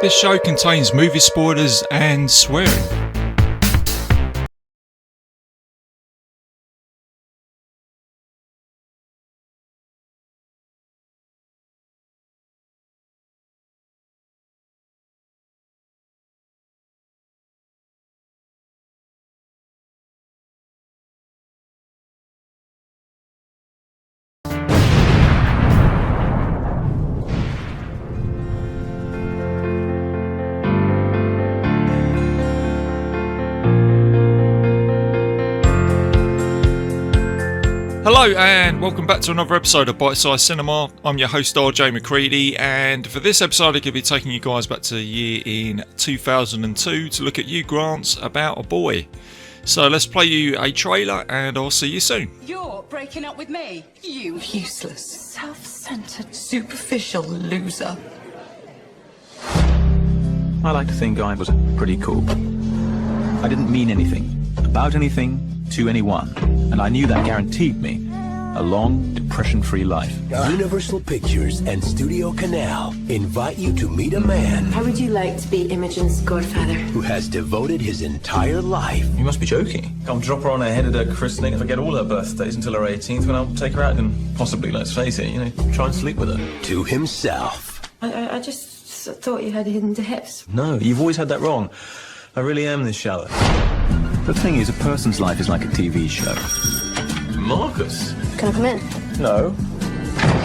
This show contains movie spoilers and swearing. Hello and welcome back to another episode of Bitesize Cinema. I'm your host RJ McCready, and for this episode I'm going to be taking you guys back to the year in 2002 to look at Hugh Grant's About a Boy. So let's play you a trailer and I'll see you soon. You're breaking up with me, you Useless, self-centered, superficial loser. I like to think I was pretty cool. I didn't mean anything, about anything, to anyone, and I knew that guaranteed me a long, depression-free life. Universal Pictures and Studio Canal invite you to meet a man How would you like to be Imogen's godfather? who has devoted his entire life You must be joking. I'll drop her on her head at her christening and forget all her birthdays until her 18th, when I'll take her out and possibly, let's face it, try and sleep with her. to himself. I just thought you had hidden depths. No, you've always had that wrong. I really am this shallow. The thing is, a person's life is like a TV show. Marcus? Can I come in? No.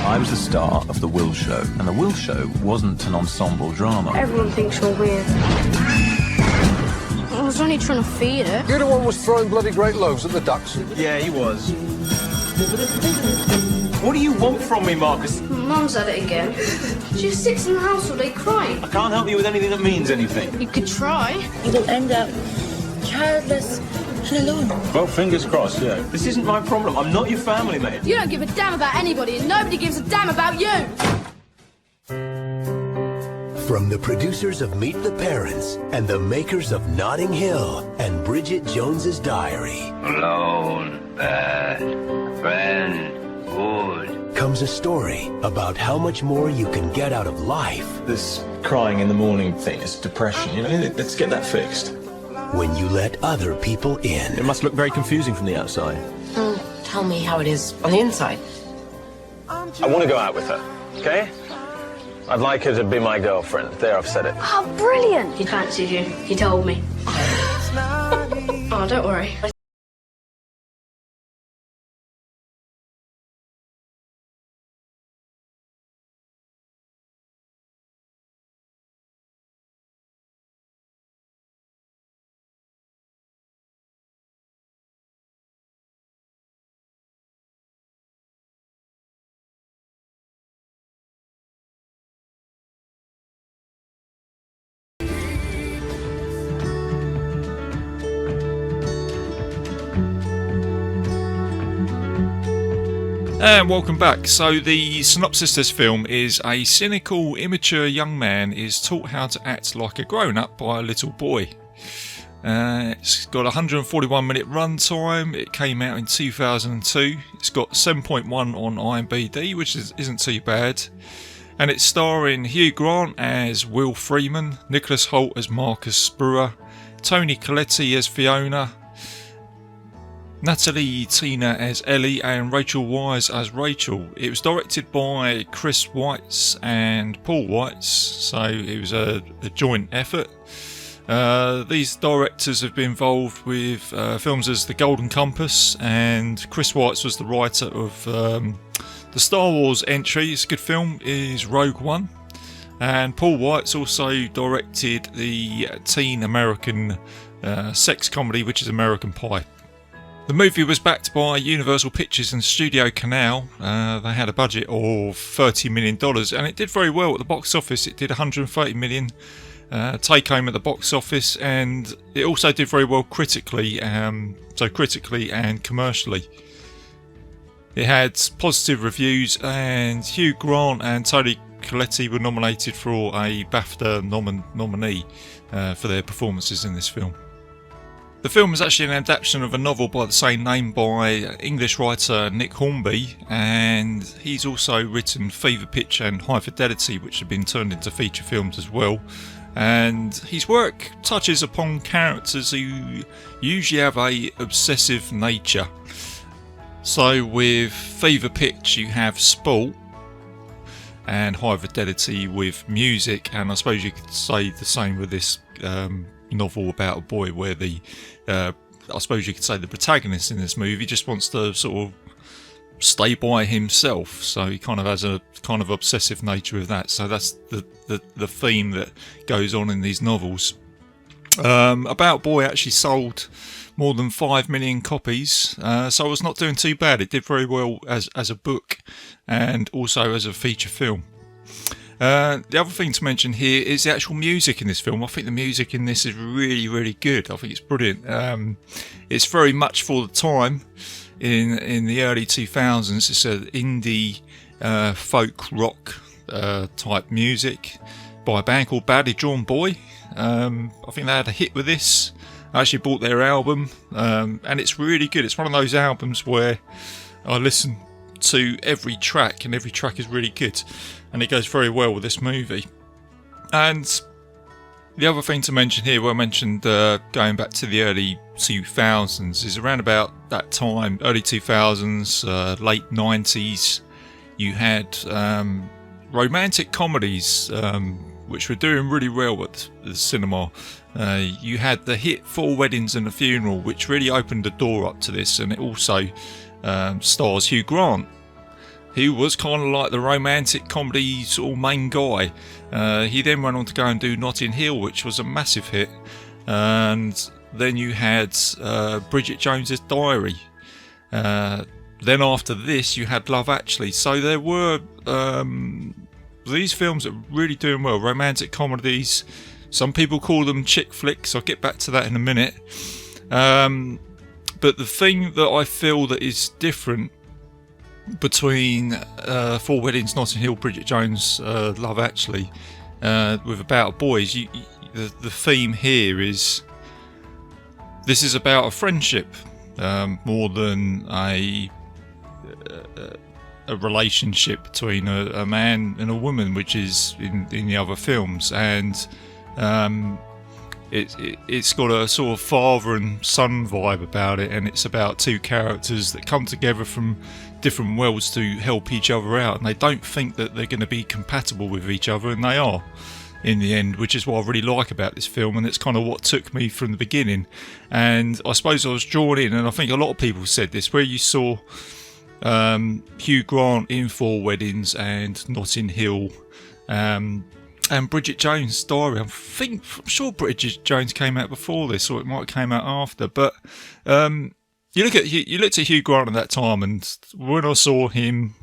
I was the star of The Will Show, and The Will Show wasn't an ensemble drama. Everyone thinks you're weird. I was only trying to feed it. You're the one who was throwing bloody great loaves at the ducks. Yeah, he was. What do you want from me, Marcus? Mum's at it again. She just sits in the house all day crying. I can't help you with anything that means anything. You could try. You will end up childless and alone. Well, fingers crossed, yeah. This isn't my problem. I'm not your family, mate. You don't give a damn about anybody, and nobody gives a damn about you. From the producers of Meet the Parents and the makers of Notting Hill and Bridget Jones's Diary. Alone, bad, friend, good. Comes a story about how much more you can get out of life This crying in the morning thing is depression, Let's get that fixed. when you let other people in. It must look very confusing from the outside. Tell me how it is on the inside. I want to go out with her, okay? I'd like her to be my girlfriend. There, I've said it. Oh, brilliant! He fancies you. He told me. Oh, don't worry. And welcome back. So the synopsis of this film is a cynical, immature young man is taught how to act like a grown-up by a little boy. It's got a 141-minute runtime. It came out in 2002. It's got 7.1 on IMDb, which isn't too bad. And it's starring Hugh Grant as Will Freeman, Nicholas Hoult as Marcus Brewer, Toni Collette as Fiona, Natalie Tina as Ellie, and Rachel Wise as Rachel. It was directed by Chris Weitz and Paul Weitz, so it was a joint effort. These directors have been involved with films as The Golden Compass, and Chris Weitz was the writer of the Star Wars entry. It's a good film, is Rogue One. And Paul Weitz also directed the teen American sex comedy, which is American Pie. The movie was backed by Universal Pictures and Studio Canal. They had a budget of $30 million, and it did very well at the box office. It did $130 million take home at the box office, and it also did very well critically, so critically and commercially. It had positive reviews, and Hugh Grant and Toni Collette were nominated for a BAFTA nominee for their performances in this film. The film is actually an adaptation of a novel by the same name by English writer Nick Hornby, and he's also written Fever Pitch and High Fidelity, which have been turned into feature films as well. and his work touches upon characters who usually have a obsessive nature. So with Fever Pitch you have sport and High Fidelity with music, and I suppose you could say the same with this novel about a boy where I suppose you could say the protagonist in this movie just wants to sort of stay by himself, so he kind of has a kind of obsessive nature with that. So that's the theme that goes on in these novels. About Boy actually sold more than 5 million copies, so it's not doing too bad. It did very well as a book and also as a feature film. The other thing to mention here is the actual music in this film. I think the music in this is really, really good. I think it's brilliant. It's very much for the time. In the early 2000s, it's an indie folk rock type music by a band called Badly Drawn Boy. I think they had a hit with this. I actually bought their album, and it's really good. It's one of those albums where I listen to every track, and every track is really good, and it goes very well with this movie. And the other thing to mention here, well, I mentioned going back to the early 2000s, is around about that time, early 2000s, late 90s, you had romantic comedies which were doing really well at the cinema. You had the hit Four Weddings and a Funeral, which really opened the door up to this, and it also stars Hugh Grant, who was kind of like the romantic comedy sort of main guy. He then went on to go and do Notting Hill, which was a massive hit, and then you had Bridget Jones's Diary. Then after this you had Love Actually. So there were these films that are really doing well, romantic comedies. Some people call them chick flicks, I'll get back to that in a minute. But the thing that I feel that is different between Four Weddings, Notting Hill, Bridget Jones, Love Actually, with About Boys, the theme here is this is about a friendship more than a relationship between a man and a woman, which is in the other films. And it's got a sort of father and son vibe about it, and it's about two characters that come together from different worlds to help each other out, and they don't think that they're going to be compatible with each other, and they are in the end, which is what I really like about this film, and it's kind of what took me from the beginning. And I suppose I was drawn in, and I think a lot of people said this, where you saw Hugh Grant in Four Weddings and Notting Hill, and Bridget Jones' Diary. I'm sure Bridget Jones came out before this, or it might have came out after. But you looked at Hugh Grant at that time, and when I saw him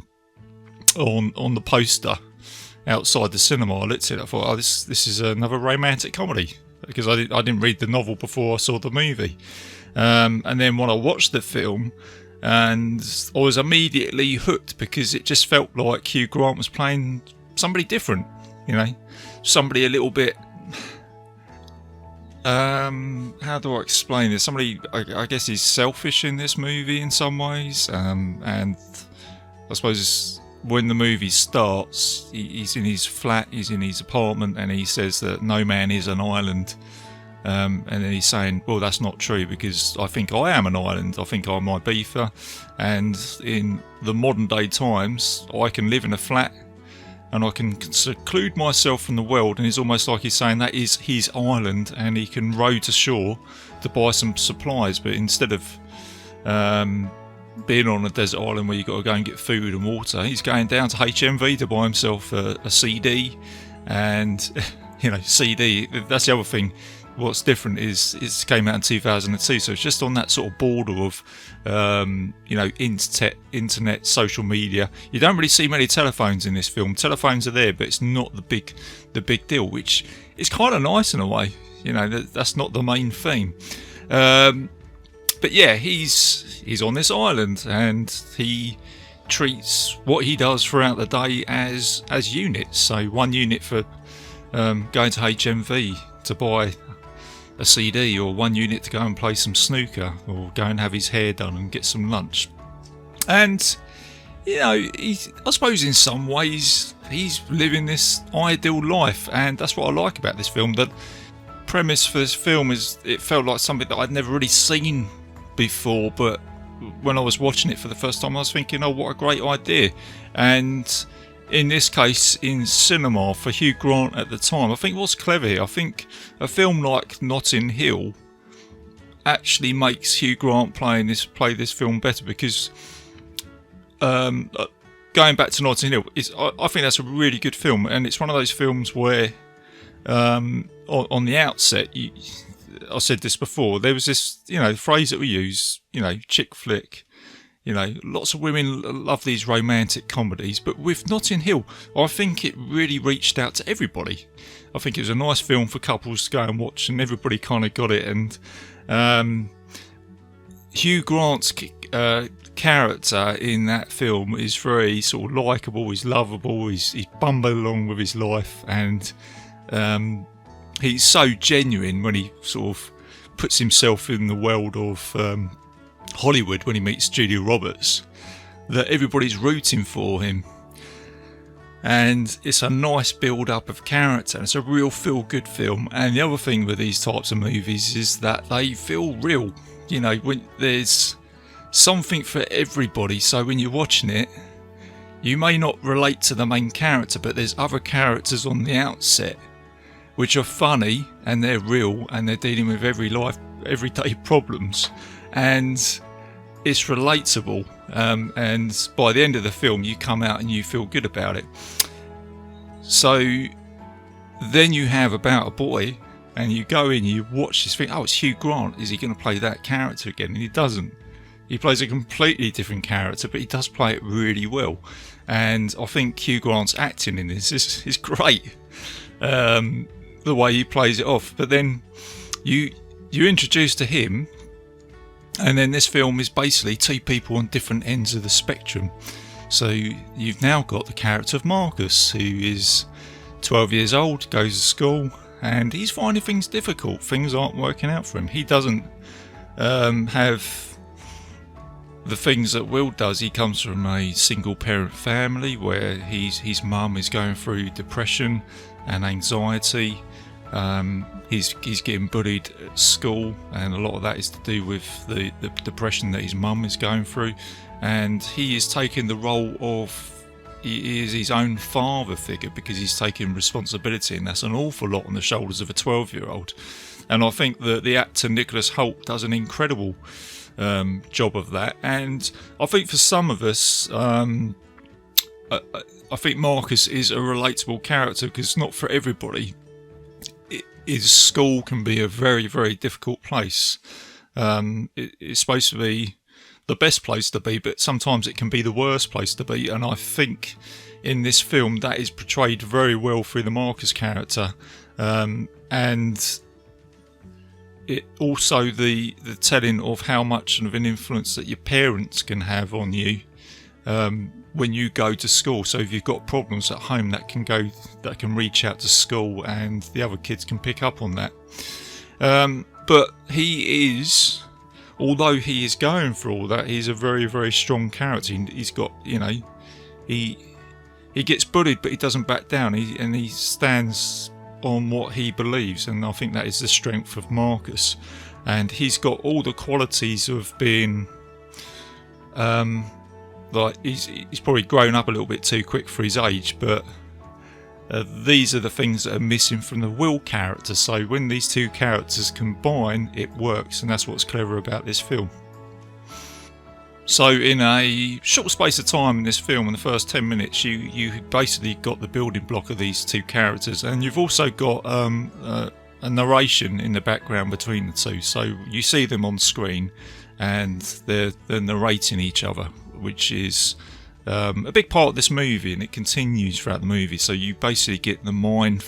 on the poster outside the cinema, I looked at it. I thought, oh, this is another romantic comedy, because I didn't read the novel before I saw the movie. And then when I watched the film, and I was immediately hooked, because it just felt like Hugh Grant was playing somebody different, you know, somebody a little bit, how do I explain this? Somebody, I guess he's selfish in this movie in some ways, and I suppose when the movie starts, he's in his flat, he's in his apartment, and he says that no man is an island. And then he's saying, well, that's not true, because I think I am an island. I think I'm Ibiza, and in the modern day times, I can live in a flat and I can seclude myself from the world. And it's almost like he's saying that is his island, and he can row to shore to buy some supplies. But instead of being on a desert island where you've got to go and get food and water, he's going down to HMV to buy himself a CD. And you know, CD, that's the other thing. What's different is it came out in 2002, so it's just on that sort of border of you know, internet, social media. You don't really see many telephones in this film. Telephones are there, but it's not the big deal, which is kind of nice in a way. You know, that's not the main theme. But yeah, he's on this island, and he treats what he does throughout the day as units. So one unit for going to HMV to buy a CD, or one unit to go and play some snooker, or go and have his hair done and get some lunch. And you know, I suppose in some ways he's living this ideal life, and that's what I like about this film. The premise for this film is it felt like something that I'd never really seen before, but when I was watching it for the first time I was thinking, oh, what a great idea. And in this case, in cinema, for Hugh Grant at the time, I think what's clever here, I think a film like Notting Hill actually makes Hugh Grant play this film better, because going back to Notting Hill, I think that's a really good film, and it's one of those films where on the outset, I said this before, there was this phrase that we use, chick flick. Lots of women love these romantic comedies, but with Notting Hill, I think it really reached out to everybody. I think it was a nice film for couples to go and watch, and everybody kind of got it. And Hugh Grant's character in that film is very sort of likeable, he's lovable, he's bumbling along with his life, and he's so genuine when he sort of puts himself in the world of Hollywood when he meets Julia Roberts, that everybody's rooting for him. And it's a nice build up of character, and it's a real feel good film. And the other thing with these types of movies is that they feel real, when there's something for everybody. So when you're watching it, you may not relate to the main character, but there's other characters on the outset which are funny, and they're real, and they're dealing with everyday problems, and it's relatable, and by the end of the film you come out and you feel good about it. So then you have About a Boy, and you go in, you watch this thing, oh, it's Hugh Grant, is he going to play that character again? And he doesn't. He plays a completely different character, but he does play it really well, and I think Hugh Grant's acting in this is great, the way he plays it off. But then you're introduced to him, and then this film is basically two people on different ends of the spectrum. So you've now got the character of Marcus, who is 12 years old, goes to school, and he's finding things difficult. Things aren't working out for him. He doesn't have the things that Will does. He comes from a single parent family where his mum is going through depression and anxiety. He's getting bullied at school, and a lot of that is to do with the depression that his mum is going through, and he is taking the role of, he is his own father figure, because he's taking responsibility, and that's an awful lot on the shoulders of a 12-year-old. And I think that the actor Nicholas Hoult does an incredible job of that. And I think for some of us, I think Marcus is a relatable character, because not for everybody. His school can be a very, very difficult place. It's supposed to be the best place to be, but sometimes it can be the worst place to be. And I think in this film that is portrayed very well through the Marcus character. And it also the telling of how much of an influence that your parents can have on you when you go to school. So if you've got problems at home, that can reach out to school, and the other kids can pick up on that. But he is, although he is going for all that, he's a very, very strong character. He's got, he gets bullied, but he doesn't back down. He stands on what he believes, and I think that is the strength of Marcus. And he's got all the qualities of being like he's probably grown up a little bit too quick for his age, but these are the things that are missing from the Will character. So when these two characters combine, it works, and that's what's clever about this film. So in a short space of time in this film, in the first 10 minutes, you basically got the building block of these two characters, and you've also got a narration in the background between the two. So you see them on screen, and they're narrating each other, which is a big part of this movie, and it continues throughout the movie. So you basically get the mind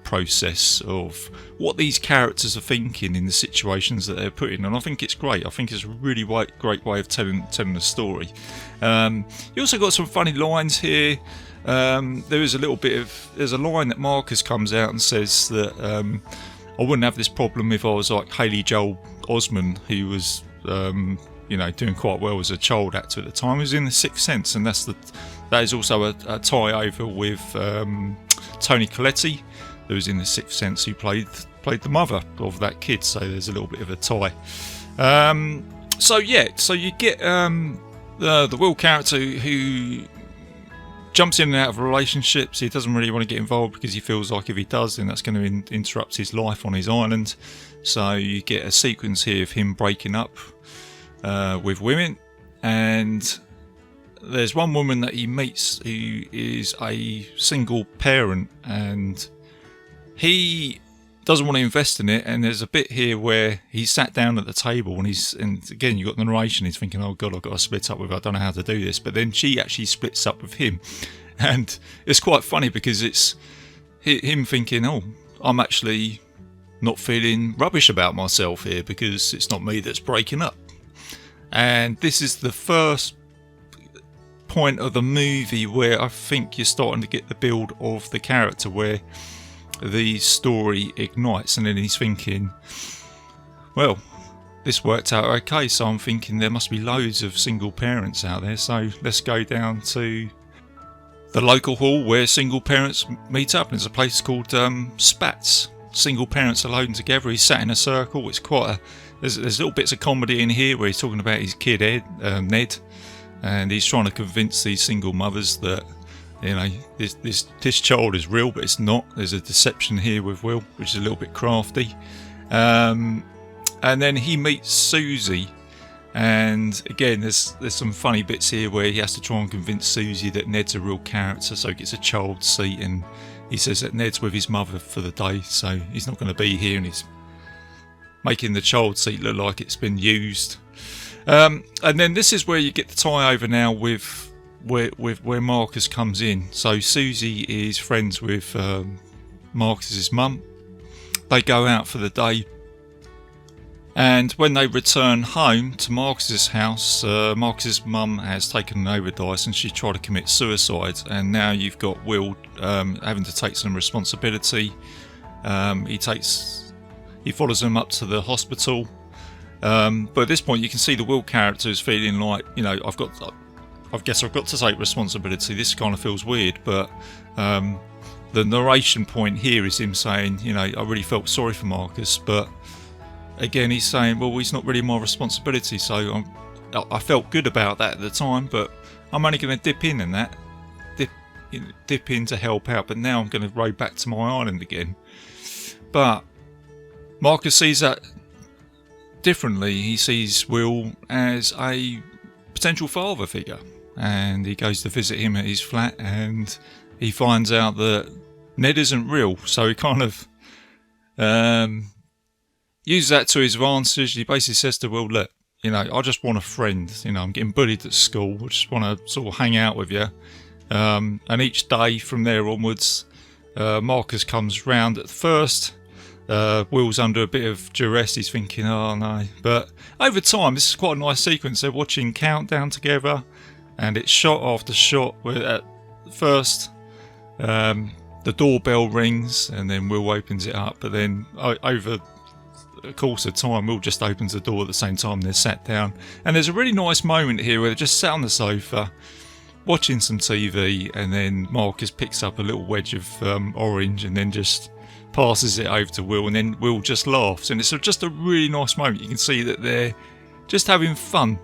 process of what these characters are thinking in the situations that they're put in, and I think it's great. I think it's a really great way of telling the story. You also got some funny lines here. There's a line that Marcus comes out and says that I wouldn't have this problem if I was like Haley Joel Osment, who was doing quite well as a child actor at the time. He was in The Sixth Sense, and that's that is also a tie over with Toni Colletti, who's in The Sixth Sense, who played the mother of that kid. So there's a little bit of a tie. So you get the Will character who jumps in and out of relationships. He doesn't really want to get involved because he feels like if he does, then that's going to interrupt his life on his island. So you get a sequence here of him breaking up with women, and there's one woman that he meets who is a single parent, and he doesn't want to invest in it. And there's a bit here where he's sat down at the table and again you've got the narration, he's thinking, oh god, I've got to split up with her, I don't know how to do this. But then she actually splits up with him, and it's quite funny because it's him thinking, oh, I'm actually not feeling rubbish about myself here because it's not me that's breaking up. And this is the first point of the movie where I think you're starting to get the build of the character, where the story ignites, and then he's thinking, well, this worked out okay, so I'm thinking there must be loads of single parents out there, so let's go down to the local hall where single parents meet up. And there's a place called Spats, single parents alone together. He's sat in a circle. It's quite there's little bits of comedy in here where he's talking about his kid Ned, and he's trying to convince these single mothers that, you know, this child is real, but it's not. There's a deception here with Will, which is a little bit crafty. And then he meets Susie, and again, there's some funny bits here where he has to try and convince Susie that Ned's a real character, so he gets a child seat, and he says that Ned's with his mother for the day, so he's not going to be here, and he's making the child seat look like it's been used. And then this is where you get the tie over now with where Marcus comes in. So Susie is friends with Marcus's mum. They go out for the day, and when they return home to Marcus's house, Marcus's mum has taken an overdose and she tried to commit suicide. And now you've got Will having to take some responsibility. He follows them up to the hospital. But at this point, you can see the Will character is feeling like, you know, I guess I've got to take responsibility. This kind of feels weird, but the narration point here is him saying, you know, I really felt sorry for Marcus, but again, he's saying, well, he's not really my responsibility. So I felt good about that at the time, but I'm only going to dip in to help out. But now I'm going to row back to my island again. But Marcus sees that differently. He sees Will as a potential father figure, and he goes to visit him at his flat, and he finds out that Ned isn't real. So he kind of uses that to his advantage. He basically says to Will, look, you know, I just want a friend. You know, I'm getting bullied at school. I just want to sort of hang out with you. And each day from there onwards, Marcus comes round. At first, Will's under a bit of duress. He's thinking, oh no. But over time, this is quite a nice sequence. They're watching Countdown together, and it's shot after shot where at first the doorbell rings and then Will opens it up, but then over the course of time, Will just opens the door at the same time. They're sat down, and there's a really nice moment here where they're just sat on the sofa watching some TV, and then Marcus picks up a little wedge of orange and then just passes it over to Will, and then Will just laughs, and it's just a really nice moment. You can see that they're just having fun.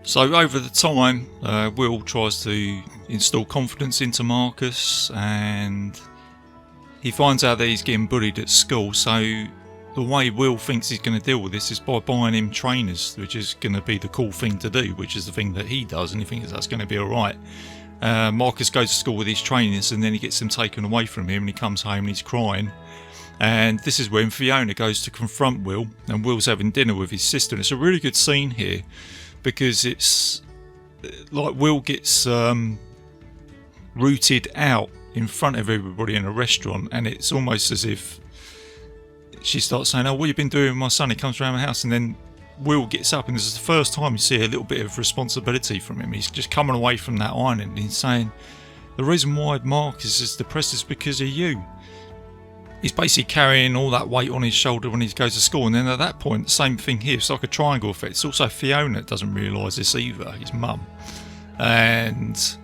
So over the time, Will tries to install confidence into Marcus, and he finds out that he's getting bullied at school. So the way Will thinks he's going to deal with this is by buying him trainers, which is going to be the cool thing to do, which is the thing that he does, and he thinks that's going to be alright. Marcus goes to school with his trainers, and then he gets them taken away from him, and he comes home and he's crying. And this is when Fiona goes to confront Will, and Will's having dinner with his sister. And it's a really good scene here, because it's like Will gets rooted out in front of everybody in a restaurant, and it's almost as if she starts saying, oh, what have you been doing with my son? He comes around my house, and then Will gets up, and this is the first time you see a little bit of responsibility from him. He's just coming away from that island, and he's saying, the reason why Marcus is depressed is because of you. He's basically carrying all that weight on his shoulder when he goes to school. And then at that point, the same thing here. It's like a triangle effect. It's also Fiona that doesn't realise this either, his mum. And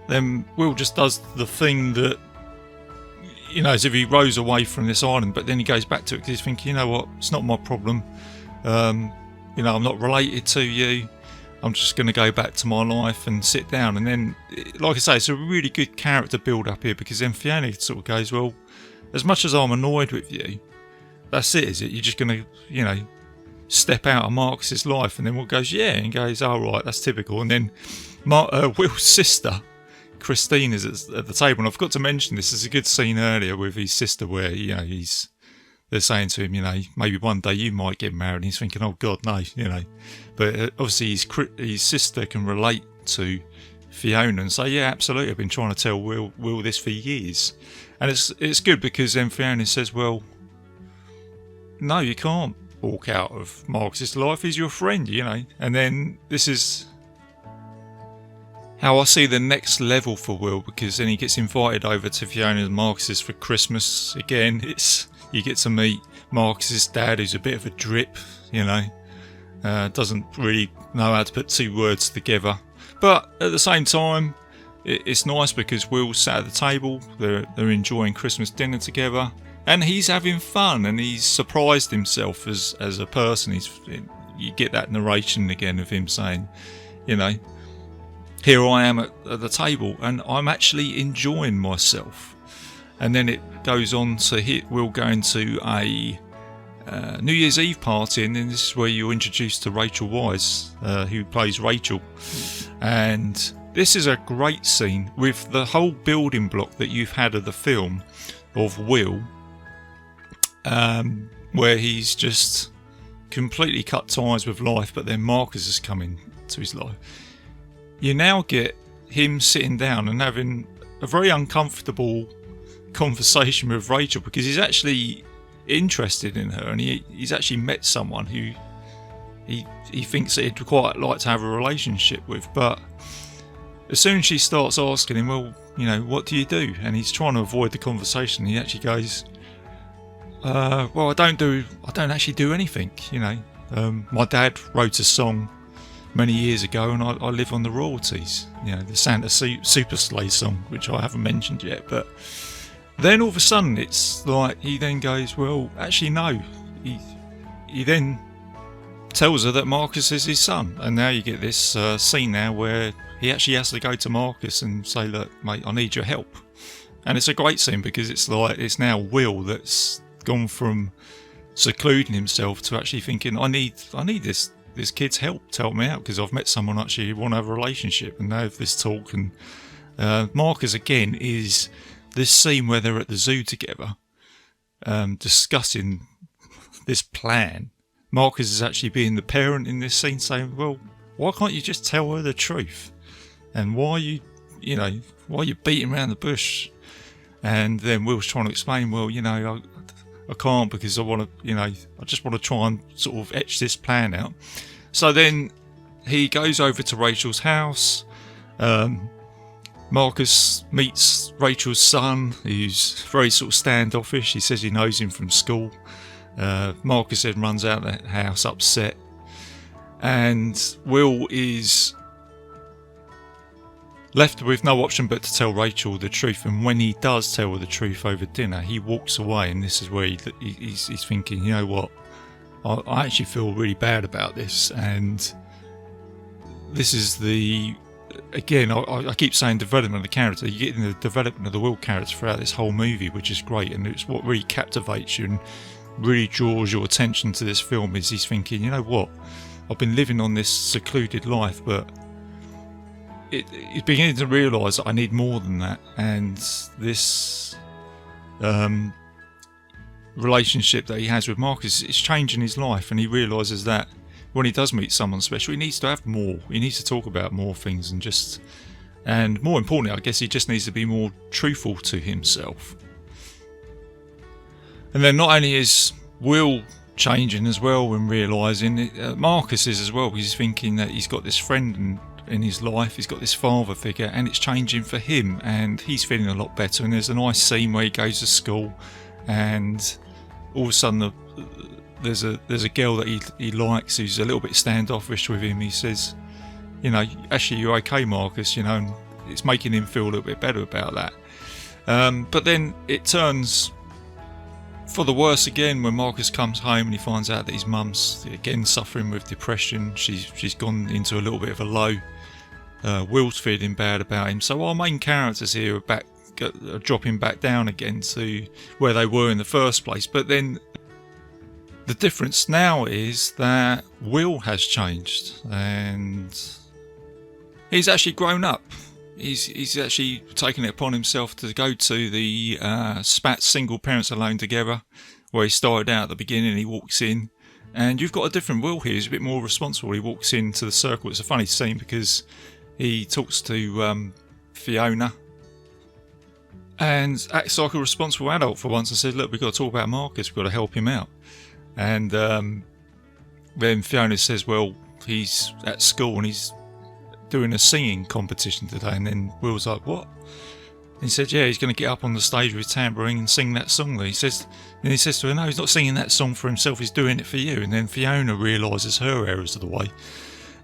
then Will just does the thing that, you know, as if he rows away from this island, but then he goes back to it because he's thinking, you know what, it's not my problem. You know, I'm not related to you. I'm just going to go back to my life and sit down. And then, like I say, it's a really good character build up here, because then Fiona sort of goes, well, as much as I'm annoyed with you, that's it, is it? You're just going to, you know, step out of Marcus's life? And then Will goes, yeah, and goes, oh, right, that's typical. And then Will's sister, Christine, is at the table, and I forgot to mention this. There's a good scene earlier with his sister where, you know, they're saying to him, you know, maybe one day you might get married, and he's thinking, oh God, no, you know. But obviously his sister can relate to Fiona and say, yeah, absolutely, I've been trying to tell Will this for years. And it's good, because then Fiona says, well, no, you can't walk out of Marcus's life, he's your friend, you know. And then this is how I see the next level for Will, because then he gets invited over to Fiona and Marcus's for Christmas. Again, you get to meet Marcus's dad, who's a bit of a drip, you know, doesn't really know how to put two words together. But at the same time, it's nice because Will's sat at the table, they're enjoying Christmas dinner together, and he's having fun, and he's surprised himself as a person. You get that narration again of him saying, you know, here I am at the table and I'm actually enjoying myself. And then it goes on to hit Will going to a New Year's Eve party, and then this is where you're introduced to Rachel Weisz, who plays Rachel. And this is a great scene with the whole building block that you've had of the film of Will, where he's just completely cut ties with life, but then Marcus has come into his life. You now get him sitting down and having a very uncomfortable conversation with Rachel, because he's actually interested in her, and he's actually met someone who he thinks that he'd quite like to have a relationship with. But as soon as she starts asking him, well, you know, what do you do? And he's trying to avoid the conversation. He actually goes, well, I don't actually do anything, you know. My dad wrote a song many years ago, and I live on the royalties, you know, the Santa Super Sleigh song, which I haven't mentioned yet. But then all of a sudden it's like he then goes, well, actually no, he then tells her that Marcus is his son. And now you get this scene now where he actually has to go to Marcus and say, look mate, I need your help. And it's a great scene, because it's like, it's now Will that's gone from secluding himself to actually thinking, I need this kid's help to help me out, because I've met someone actually who want to have a relationship, and they have this talk. And Marcus again is this scene where they're at the zoo together, discussing this plan. Marcus is actually being the parent in this scene, saying, well, why can't you just tell her the truth? And why are you beating around the bush? And then Will's trying to explain, well, you know, I can't, because I want to, you know, I just want to try and sort of etch this plan out. So then he goes over to Rachel's house. Marcus meets Rachel's son, who's very sort of standoffish. He says he knows him from school. Marcus then runs out of the house upset, and Will is left with no option but to tell Rachel the truth. And when he does tell her the truth over dinner, he walks away, and this is where he's thinking, you know what, I actually feel really bad about this. And this is the, again, I keep saying development of the character. You're getting the development of the Will character throughout this whole movie, which is great, and it's what really captivates you and really draws your attention to this film. Is he's thinking, you know what, I've been living on this secluded life, but he's beginning to realise that I need more than that. And this relationship that he has with Marcus is changing his life, and he realises that when he does meet someone special, he needs to have more. He needs to talk about more things, and more importantly, I guess he just needs to be more truthful to himself. And then not only is Will changing as well and realising, Marcus is as well. He's thinking that he's got this friend in his life, he's got this father figure, and it's changing for him, and he's feeling a lot better. And there's a nice scene where he goes to school, and all of a sudden there's a girl that he likes who's a little bit standoffish with him. He says, you know, actually, you're okay, Marcus, you know. And it's making him feel a little bit better about that. But then it turns for the worse again when Marcus comes home and he finds out that his mum's again suffering with depression. She's gone into a little bit of a low. Will's feeling bad about him. So our main characters here are dropping back down again to where they were in the first place. But then the difference now is that Will has changed and he's actually grown up. He's actually taken it upon himself to go to the SPAT Single Parents Alone Together, where he started out at the beginning. He walks in, and you've got a different Will here. He's a bit more responsible. He walks into the circle. It's a funny scene because he talks to Fiona and acts like a responsible adult for once and says, look, we've got to talk about Marcus. We've got to help him out. And then Fiona says, well, he's at school and he's doing a singing competition today. And then Will's like, what? And he said, yeah, he's going to get up on the stage with his tambourine and sing that song. And he says to her, no, he's not singing that song for himself, he's doing it for you. And then Fiona realises her errors of the way.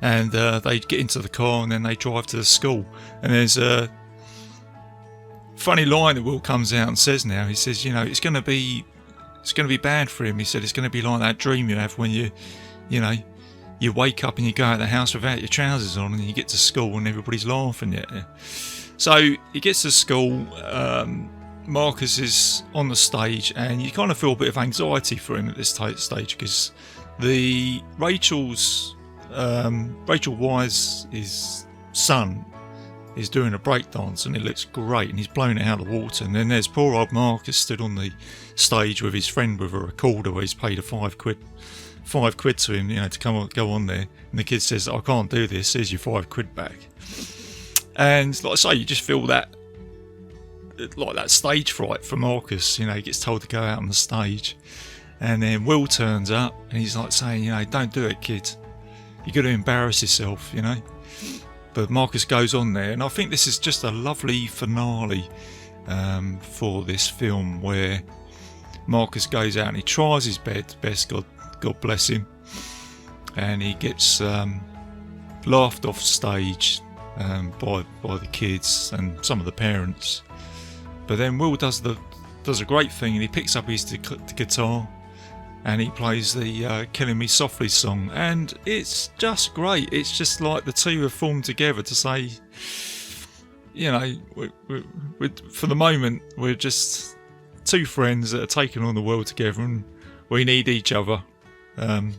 And they get into the car and then they drive to the school. And there's a funny line that Will comes out and says now. He says, it's going to be bad for him. He said, it's going to be like that dream you have when you wake up and you go out of the house without your trousers on and you get to school and everybody's laughing at you. So he gets to school, Marcus is on the stage and you kind of feel a bit of anxiety for him at this stage because Rachel Wise's son is doing a breakdance and it looks great and he's blowing it out of the water. And then there's poor old Marcus stood on the stage with his friend with a recorder where he's paid a £5 to him, to go on there. And the kid says, I can't do this, here's your £5 back. And like I say, you just feel that stage fright for Marcus. He gets told to go out on the stage. And then Will turns up and he's like saying, don't do it, kid. You're going to embarrass yourself, But Marcus goes on there. And I think this is just a lovely finale for this film where Marcus goes out and he tries his best, God bless him, and he gets laughed off stage by the kids and some of the parents. But then Will does a great thing and he picks up his guitar and he plays the Killing Me Softly song, and it's just great. It's just like the two have formed together to say, for the moment we're just two friends that are taking on the world together and we need each other. And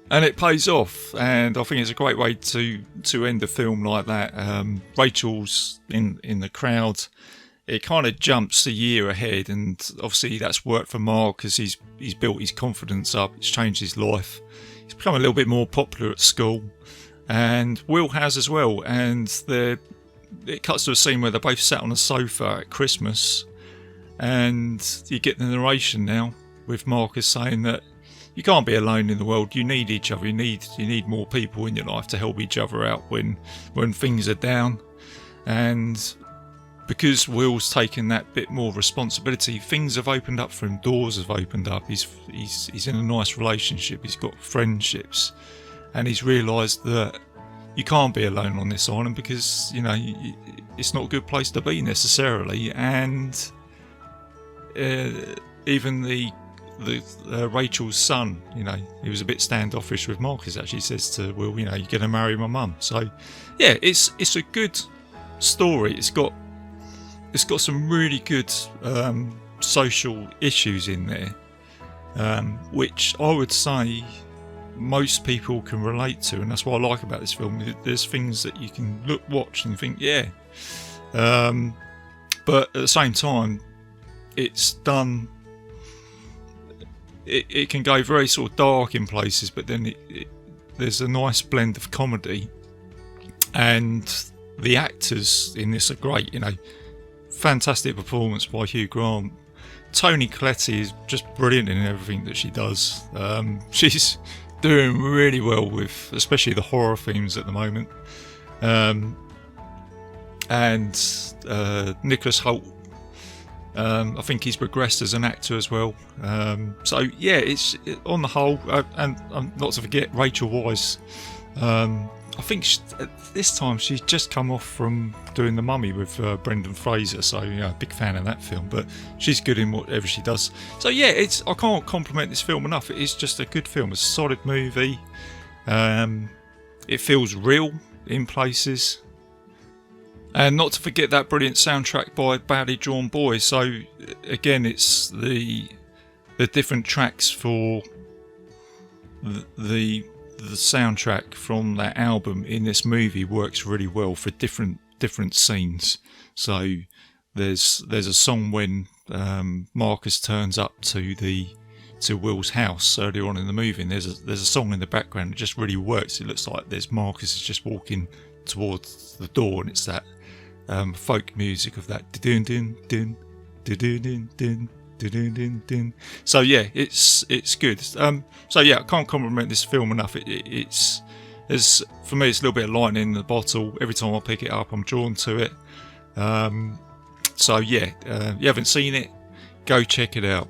it pays off, and I think it's a great way to end a film like that. Rachel's in the crowd. It kind of jumps a year ahead, and obviously that's worked for Mark because he's built his confidence up. It's changed his life. He's become a little bit more popular at school, and Will has as well. And it cuts to a scene where they're both sat on a sofa at Christmas, and you get the narration now with Marcus saying that you can't be alone in the world. You need each other. You need more people in your life to help each other out when things are down. And because Will's taken that bit more responsibility, things have opened up for him. Doors have opened up. He's in a nice relationship. He's got friendships, and he's realised that you can't be alone on this island because it's not a good place to be necessarily. And even the Rachel's son, he was a bit standoffish with Marcus. Actually says to Will, you're going to marry my mum. So yeah, it's a good story. It's got some really good social issues in there, which I would say most people can relate to, and that's what I like about this film. There's things that you can watch and think, yeah, but at the same time, it's done. It can go very sort of dark in places, but then there's a nice blend of comedy, and the actors in this are great. Fantastic performance by Hugh Grant. Toni Collette is just brilliant in everything that she does. She's doing really well with especially the horror themes at the moment. And Nicholas Hoult, I think he's progressed as an actor as well. So yeah, it's on the whole, and not to forget Rachel Weisz. I think this time she's just come off from doing The Mummy with Brendan Fraser, so big fan of that film. But she's good in whatever she does. So yeah, I can't compliment this film enough. It is just a good film, a solid movie. It feels real in places, and not to forget that brilliant soundtrack by Badly Drawn Boys. So again, it's the different tracks for the soundtrack from that album in this movie works really well for different scenes. So there's a song when Marcus turns up to Will's house earlier on in the movie, and there's a song in the background that just really works. It looks like there's Marcus is just walking towards the door, and it's that folk music of that dun dun dun dun dun dun. So yeah, it's good. So yeah, I can't compliment this film enough. It's for me, it's a little bit of lightning in the bottle. Every time I pick it up, I'm drawn to it. So yeah, you haven't seen it, go check it out.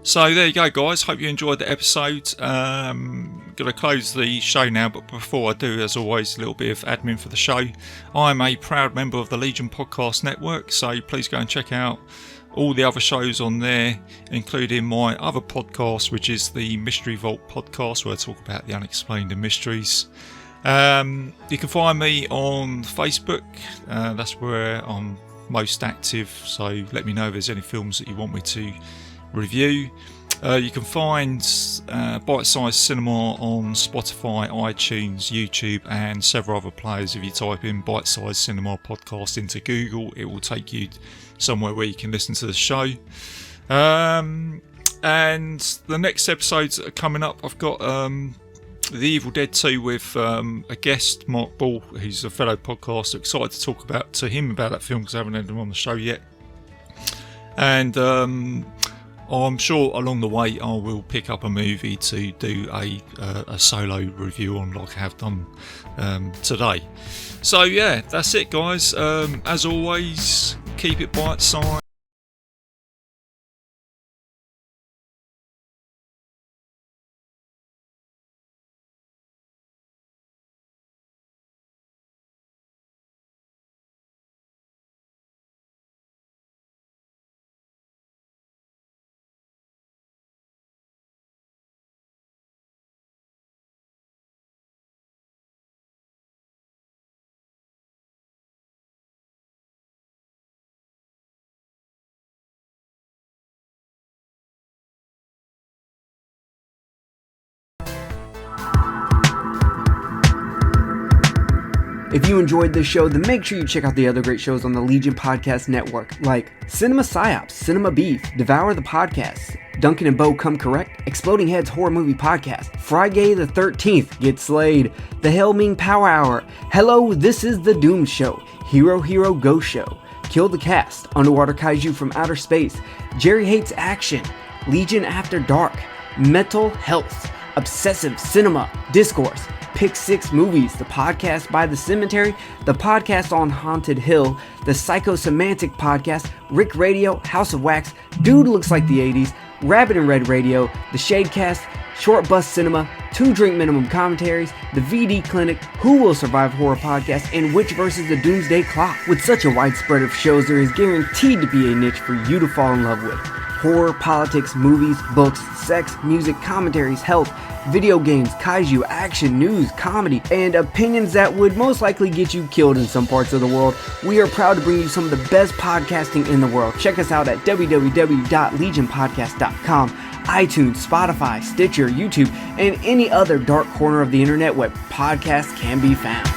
So there you go, guys. Hope you enjoyed the episode. Gonna close the show now, but before I do, as always, a little bit of admin for the show. I'm a proud member of the Legion Podcast Network, so please go and check out all the other shows on there, including my other podcast, which is the Mystery Vault podcast, where I talk about the unexplained and mysteries. You can find me on Facebook. That's where I'm most active, so let me know if there's any films that you want me to review. You can find Bitesize Cinema on Spotify, iTunes, YouTube, and several other players. If you type in Bitesize Cinema Podcast into Google, it will take you somewhere where you can listen to the show. And the next episodes that are coming up, I've got The Evil Dead 2 with a guest, Mark Ball, who's a fellow podcaster. Excited to talk to him about that film because I haven't had him on the show yet. And I'm sure along the way I will pick up a movie to do a solo review on, like I have done today. So yeah, that's it, guys. As always, keep it bite-sized. If you enjoyed this show, then make sure you check out the other great shows on the Legion Podcast Network, like Cinema Psyops, Cinema Beef, Devour the Podcast, Duncan and Bo Come Correct, Exploding Heads Horror Movie Podcast, Friday the 13th, Get Slayed, The Hellming Power Hour, Hello, This is the Doom Show, Hero Hero Go Show, Kill the Cast, Underwater Kaiju from Outer Space, Jerry Hates Action, Legion After Dark, Mental Health, Obsessive Cinema, Discourse, Pick 6 Movies, the podcast by The Cemetery, the podcast on Haunted Hill, the Psychosemantic Podcast, Rick Radio, House of Wax, Dude Looks Like the 80s, Rabbit and Red Radio, the Shadecast, Short Bus Cinema, 2 Drink Minimum Commentaries, the VD Clinic, Who Will Survive Horror Podcast, and Witch vs. the Doomsday Clock. With such a wide spread of shows, there is guaranteed to be a niche for you to fall in love with. Horror, politics, movies, books, sex, music, commentaries, health, video games, kaiju, action, news, comedy, and opinions that would most likely get you killed in some parts of the world. We are proud to bring you some of the best podcasting in the world. Check us out at www.legionpodcast.com, iTunes, Spotify, Stitcher, YouTube, and any other dark corner of the internet where podcasts can be found.